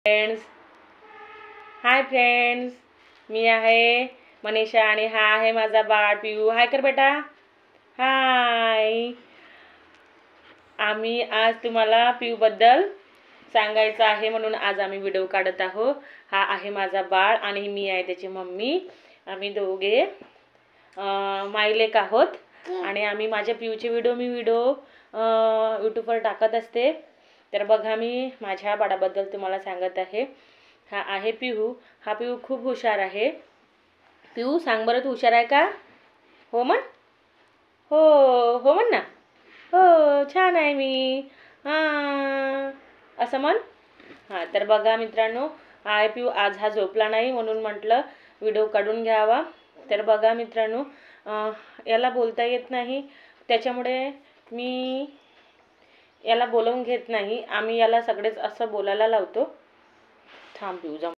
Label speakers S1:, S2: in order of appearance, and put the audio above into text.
S1: Friends, hi friends, मी आहे मनीषा आणि हा आहे माझा बाळ पिऊ. हाय कर बेटा, हाय. आम्ही आज तुम्हाला पिऊबद्दल सांगायचं आहे म्हणून आज आम्ही व्हिडिओ काढत आहोत. हा आहे माझा बाळ आणि मी आहे त्याची मम्मी. आम्ही दोघे मायलेक आहोत आणि आम्ही माझ्या पिऊचे व्हिडिओ यूट्यूबवर टाकत असते. तर बघा, मी माझ्या बाळाबद्दल तुम्हाला सांगत आहे. हा आहे पिहू. हा पिहू खूप हुशार आहे. पिहू सांग बरं, तू हुशार आहे का? हो म्हण. हो हो म्हण ना. हो छान आहे मी, हां असं म्हण. हां, तर बघा मित्रांनो, हा पिहू आज हा झोपला नाही म्हणून म्हटलं व्हिडिओ काढून घ्यावा. तर बघा मित्रांनो, याला बोलता येत नाही, त्याच्यामुळे मी याला बोलवून घेत नाही. आम्ही याला सगळेच असं बोलायला लावतो. थांब पिऊ,